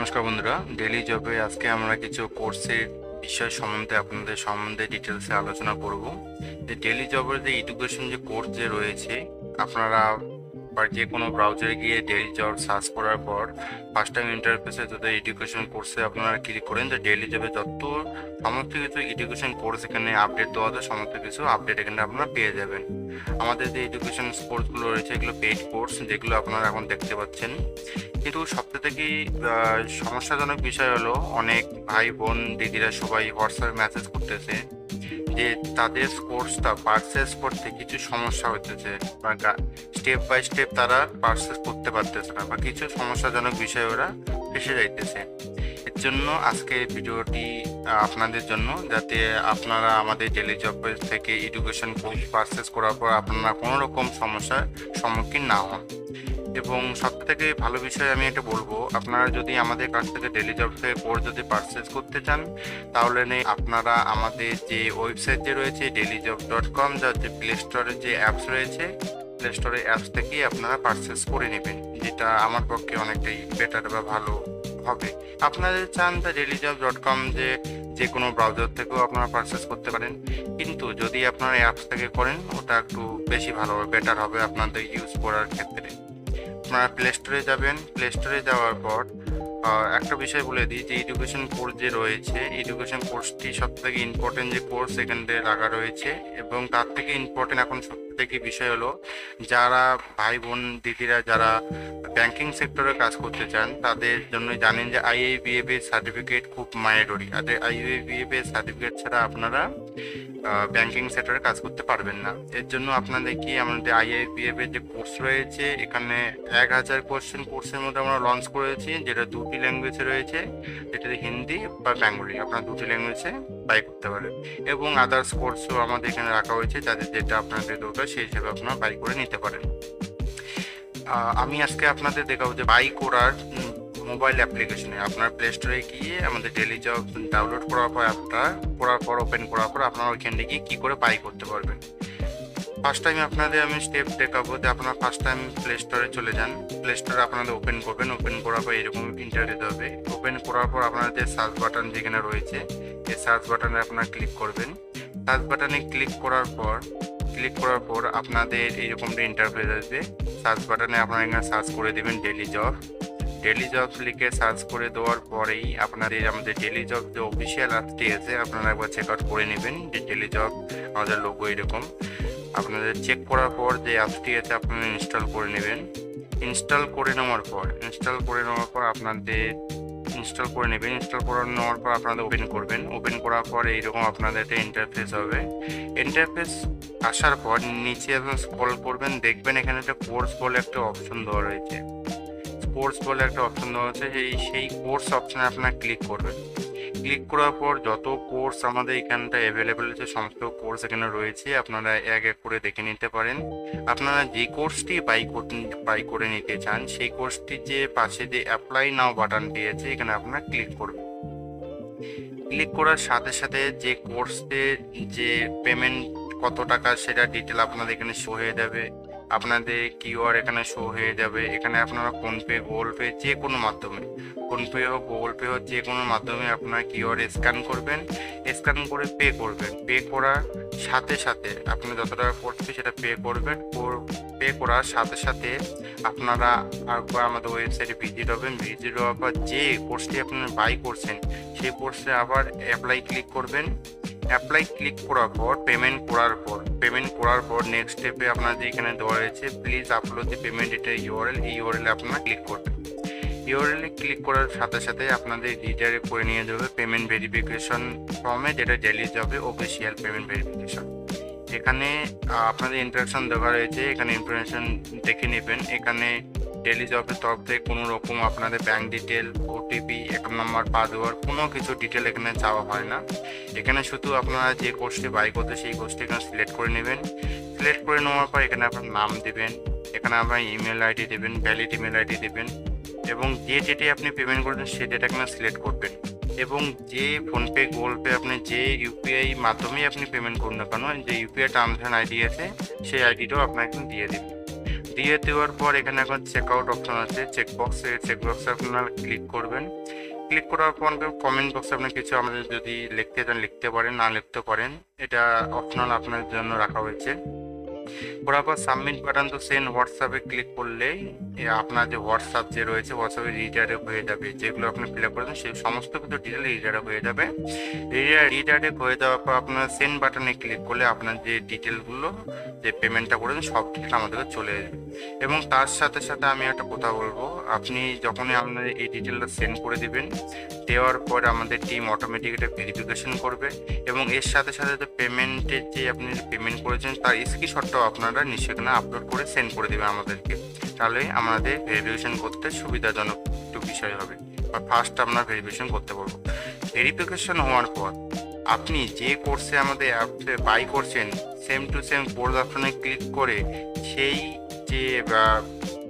নমস্কার বন্ধুরা, ডেইলি জবে আজকে আমরা কিছু কোর্সের বিষয় সম্বন্ধে আপনাদের সম্বন্ধে ডিটেলসে আলোচনা করব। যে ডেইলি জবের যে এডুকেশন যে কোর্স যে রয়েছে, আপনারা বা যে কোনো ব্রাউজারে গিয়ে ডেইলি জব সার্চ করার পর ফার্স্ট টাইম ইন্টারফেসে যদি এডুকেশন কোর্সে আপনারা ক্লিক করেন, যে ডেইলি জবে যত সমস্ত কিছু এডুকেশন কোর্স এখানে আপডেট দেওয়া যায়, সমস্ত কিছু আপডেট এখানে আপনারা পেয়ে যাবেন। আমাদের যে এডুকেশন কোর্সগুলো রয়েছে এগুলো পেইড কোর্স, যেগুলো আপনারা এখন দেখতে পাচ্ছেন। কিন্তু সবথেকে সমস্যাজনক বিষয় হলো, অনেক ভাই বোন দিদিরা সবাই হোয়াটসঅ্যাপে মেসেজ করতেছে যে তাদের কোর্সটা পারচেস করতে কিছু সমস্যা হতেছে, বা স্টেপ বাই স্টেপ তারা পারচেস করতে পারতেছে না, বা কিছু সমস্যাজনক বিষয় ওরা ফেসে যাইতেছে। এর জন্য আজকে ভিডিওটি আপনাদের জন্য, যাতে আপনারা আমাদের ডেইলি জব থেকে এডুকেশন কোর্স পারচেস করার পর আপনারা কোনো রকম সমস্যার সম্মুখীন না হন। এবং সব থেকে ভালো বিষয় আমি এটা বলবো, আপনারা যদি আমাদের কাছ থেকে ডেইলি জব থেকে কোর্স যদি পারচেস করতে চান, তাহলে আপনারা আমাদের যে ওয়েবসাইট যে রয়েছে dailyjob.com, যার যে প্লে স্টোরের যে অ্যাপস রয়েছে, প্লে স্টোরের অ্যাপস থেকেই আপনারা পারচেস করে নেবেন, যেটা আমার পক্ষে অনেকটাই বেটার বা ভালো হবে। আপনারা চান তা dailyjob.com যে কোনো ব্রাউজার থেকেও আপনারা পারচেস করতে পারেন, কিন্তু যদি আপনারা অ্যাপস থেকে করেন ওটা একটু বেশি ভালো হবে, বেটার হবে আপনাদের ইউজ করার ক্ষেত্রে। আপনারা প্লে স্টোরে যাবেন, প্লে স্টোরে যাওয়ার পর একটা বিষয় বলে দিই, যে এডুকেশন কোর্স যে রয়েছে, এডুকেশন কোর্সটি সব থেকে ইম্পর্টেন্ট যে কোর্স এখানে লাগা রয়েছে। এবং তার থেকে ইম্পর্টেন্ট এখন সব থেকে বিষয় হলো, যারা ভাই বোন দিদিরা যারা ব্যাংকিং সেক্টরে কাজ করতে চান, তাদের জন্য জানেন যে আইএবিএফএ সার্টিফিকেট খুব ম্যান্ডেটরি। আর আইএবিএফএ সার্টিফিকেট ছাড়া আপনারা ব্যাংকিং সেক্টরে কাজ করতে পারবেন না। এর জন্য আপনাদের কি আমাদের আইআইবিএফ এর যে কোর্স রয়েছে, এখানে 1000 কোশ্চেন কোর্সের মধ্যে আমরা লঞ্চ করেছি, যেটা দুটি ল্যাঙ্গুয়েজে রয়েছে, যেটা হিন্দি বা বেঙ্গলি, আপনারা দুটি ল্যাঙ্গুয়েজে বাই করতে পারেন। এবং আদার্স কোর্সও আমাদের এখানে রাখা হয়েছে, যাদের যেটা আপনাদের দরকার সেই হিসেবে আপনারা বাই করে নিতে পারেন। আমি আজকে আপনাদের দেখাবো যে বাই করার মোবাইল অ্যাপ্লিকেশনে আপনার প্লে স্টোরে গিয়ে আমাদের ডেইলি জব ডাউনলোড করার পর অ্যাপটা ওপেন করার পর আপনারা ওইখানে গিয়ে কী করে বাই করতে পারবেন। ফার্স্ট টাইম আপনাদের আমি স্টেপ দেখাবো, যে আপনারা ফার্স্ট টাইম প্লে স্টোরে চলে যান, প্লে স্টোরে আপনাদের ওপেন করবেন, ওপেন করার পর এরকম ইন্টারফেস হবে। ওপেন করার পর আপনাদের সার্চ বাটন যেখানে রয়েছে, এই সার্চ বাটনে আপনারা ক্লিক করবেন। সার্চ বাটনে ক্লিক করার পর আপনাদের এইরকম ইন্টারফেস আসবে। সার্চ বাটনে আপনারা এখানে সার্চ করে দেবেন ডেইলি জব লিখে সার্চ করে দেওয়ার পরেই আপনাদের আমাদের ডেইলি জব যে অফিসিয়াল অ্যাপটি আছে, আপনারা একবার চেক আউট করে নেবেন যে ডেইলি জব আমাদের লোগো এরকম। আপনাদের চেক করার পর যে অ্যাপটি আছে আপনারা ইনস্টল করে নেবেন। ইনস্টল করে নেওয়ার পর আপনাদের ইনস্টল করে নেওয়ার পর আপনাদের ওপেন করার পর এইরকম আপনাদের একটা ইন্টারফেস হবে। ইন্টারফেস আসার পর নিচে আপনারা স্ক্রল করবেন, দেখবেন এখানে একটা কোর্স বলে একটা অপশন দেওয়া রয়েছে। সেই কোর্স অপশনে আপনারা ক্লিক করবেন। ক্লিক করার পর যত কোর্স আমাদের এখানটা অ্যাভেলেবেল আছে, সমস্ত কোর্স এখানে রয়েছে, আপনারা এক এক করে দেখে নিতে পারেন। আপনারা যে কোর্সটি বাই করে নিতে চান, সেই কোর্সটি যে পাশে যে অ্যাপ্লাই নাও বাটনটি আছে, এখানে আপনারা ক্লিক করবেন। ক্লিক করার সাথে সাথে যে কোর্সের যে পেমেন্ট কত টাকা সেটা ডিটেল আপনাদের এখানে শো হয়ে যাবে। আপনাদের কিউআর এখানে শো হয়ে যাবে। এখানে আপনারা ফোনপে, গুগল পে, যে কোনো মাধ্যমে, ফোনপে হোক গুগল পে হোক, যে কোনো মাধ্যমে আপনারা কিউআর স্ক্যান করবেন, স্ক্যান করে পে করবেন। পে করার সাথে সাথে আপনার যত টাকা পড়ছে সেটা পে করবেন। পে করার সাথে সাথে আপনারা আরেকবার আমাদের ওয়েবসাইটে ভিজিট হওয়ার পর যে কোর্সটি আপনারা বাই করছেন সেই কোর্সে আবার অ্যাপ্লাই ক্লিক করবেন। অ্যাপ্লাই ক্লিক করার পর পেমেন্ট করার পর নেক্সট স্টেপে আপনাদের এখানে দেওয়া রয়েছে প্লিজ আপলোড দি পেমেন্ট এটা ইউআরএল, এই ইউআরএলে আপনারা ক্লিক করবেন। ইউআরএলে ক্লিক করার সাথে সাথে আপনাদের রিডাইরেক্ট করে নিয়ে যাবে পেমেন্ট ভেরিফিকেশন ফর্মে, যেটা ডেইলি জবে অফিসিয়াল পেমেন্ট ভেরিফিকেশন। এখানে আপনাদের ইন্টারাকশন দেওয়া রয়েছে, এখানে ইনফরমেশন দেখে নেবেন। এখানে ডেইলি জবের তরফ থেকে কোনো রকম আপনাদের bank detail, OTP, account number, password কোনো কিছু ডিটেল এখানে চাওয়া হয় না। এখানে শুধু আপনারা যে কোর্সটি বাই করতে সেই কোর্সটি এখানে সিলেক্ট করে নেবেন। সিলেক্ট করে নেওয়ার পর এখানে আপনার নাম দেবেন, এখানে আপনার ইমেল আইডি দেবেন, ভ্যালিড ইমেল আইডি দেবেন, এবং যে ডেটে আপনি পেমেন্ট করবেন সেই ডেটা এখানে সিলেক্ট করবেন। এবং যে ফোনপে, গুগল পে, আপনি যে ইউপিআই মাধ্যমেই আপনি পেমেন্ট করুন না কেন, যে ইউপিআই ট্রানজাকশন আইডি আছে সেই আইডিটাও আপনাকে দিয়ে দেবেন। দিয়ে দেওয়ার পর এখানে এখন চেক আউট অপশন আছে, চেকবক্সে আপনারা ক্লিক করবেন। ক্লিক করার পর কমেন্ট বক্সে আপনি কিছু আমাদের যদি লিখতে চান লিখতে পারেন, না লিখতে পারেন, এটা অপশনাল আপনার জন্য রাখা হয়েছে। করার পর সাবমিট বাটন টু সেন্ড হোয়াটসঅ্যাপে ক্লিক করলেই আপনার যে হোয়াটসঅ্যাপ যে রয়েছে হোয়াটসঅ্যাপে রিডাইরেক্ট হয়ে যাবে, যেগুলো আপনি ফিল আপ করেছেন সেই সমস্ত কিছু ডিটেল রিডাইরেক্ট হয়ে যাবে। রিডাইরেক্ট হয়ে যাওয়ার পর আপনার সেন্ড বাটনে ক্লিক করলে আপনার যে ডিটেলগুলো যে পেমেন্টটা করেছেন সব ডিটেল আমাদেরকে চলে আসবে। এবং তার সাথে সাথে আমি একটা কথা বলবো, আপনি যখনই আপনার এই ডিটেলটা সেন্ড করে দিবেন, দেওয়ার পর আমাদের টিম অটোমেটিক এটা ভেরিফিকেশন করবে এবং এর সাথে সাথে যে পেমেন্টের যে আপনি পেমেন্ট করেছেন তার স্ক্রিনশটটাও আপনারা সেখানে আপলোড করে সেন্ড করে দেবেন আমাদেরকে। তাহলে আমাদের ভেরিফিকেশন করতে সুবিধাজনক একটু বিষয় হবে, বা ফার্স্ট আমরা ভেরিফিকেশন করতে পারবো। ভেরিফিকেশন হওয়ার পর আপনি যে কোর্সে আমাদের অ্যাপে বাই করছেন সেম টু সেম কোর্স অপশনে ক্লিক করে সেই যে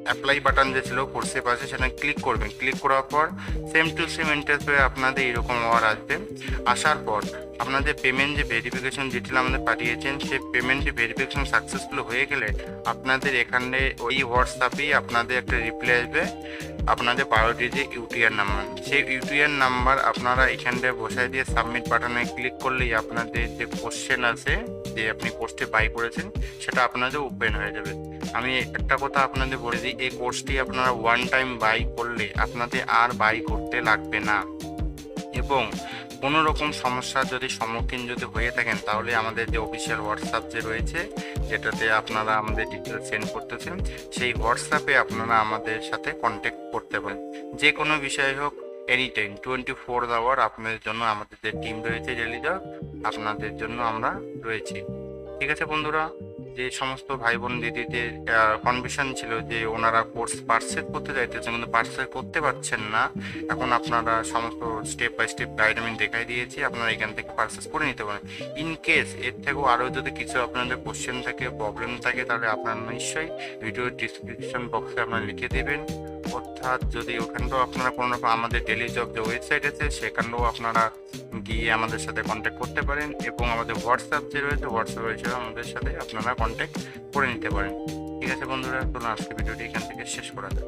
অ্যাপ্লাই বাটন যে ছিল কোর্সের পাশে সেখানে ক্লিক করবেন। ক্লিক করার পর সেম টু সেম ইন্টারফেসে আপনাদের এরকম আওয়ার আসবে। আসার পর আপনাদের পেমেন্ট যে ভেরিফিকেশন ডিটেল আমাদের পাঠিয়েছেন সেই পেমেন্ট ভেরিফিকেশন সাকসেসফুল হয়ে গেলে আপনাদের এখানে ওই হোয়াটসঅ্যাপেই আপনাদের একটা রিপ্লাই আসবে আপনাদের 12টি যে ইউটিআর নাম্বার, সেই ইউটিআর নাম্বার আপনারা এখানটায় বসায় দিয়ে সাবমিট বাটনে ক্লিক করলেই আপনাদের যে কোশ্চেন আছে যে আপনি কোর্সটি বাই করেছেন সেটা আপনাদের ওপেন হয়ে যাবে। আমি একটা কথা আপনাদের বলে দিই, এই কোর্সটি আপনারা ওয়ান টাইম বাই করলে আপনাদের আর বাই করতে লাগবে না। এবং কোনো রকম সমস্যার যদি সম্মুখীন যদি হয়ে থাকেন তাহলে আমাদের যে অফিসিয়াল হোয়াটসঅ্যাপ যে রয়েছে যেটাতে আপনারা আমাদের ডিটেলস সেন্ড করতেছেন সেই হোয়াটসঅ্যাপে আপনারা আমাদের সাথে কন্ট্যাক্ট করতে পারেন। যে কোনো বিষয় হোক এনি টাইম 24 আওয়ার আপনাদের জন্য আমাদের যে টিম রয়েছে ডেলি জব আপনাদের জন্য আমরা রয়েছি। ঠিক আছে বন্ধুরা, যে সমস্ত ভাই বোন দিদিদের কনফিউশন ছিল যে ওনারা কোর্স পারচেজ করতে চাইতেছেন কিন্তু পারচেজ করতে পারছেন না, এখন আপনারা সমস্ত স্টেপ বাই স্টেপ গাইড আমি দেখাই দিয়েছি, আপনারা এখান থেকে পারচেজ করে নিতে পারেন। ইন কেস এর থেকেও আরও যদি কিছু আপনাদের কোশ্চেন থাকে প্রবলেম থাকে তাহলে আপনারা নিশ্চয়ই ভিডিও ডিসক্রিপশন বক্সে আপনারা লিখে দেবেন। অর্থাৎ যদি ওখানটাও আপনারা কোনো রকম আমাদের ডেলি জব যে ওয়েবসাইট আছে সেখানেও আপনারা গিয়ে আমাদের সাথে কন্ট্যাক্ট করতে পারেন এবং আমাদের হোয়াটসঅ্যাপ যে রয়েছে হোয়াটসঅ্যাপ রয়েছে আমাদের সাথে আপনারা কন্ট্যাক্ট করে নিতে পারেন। ঠিক আছে বন্ধুরা, চলুন আজকে ভিডিওটি এখান থেকে শেষ করা যায়।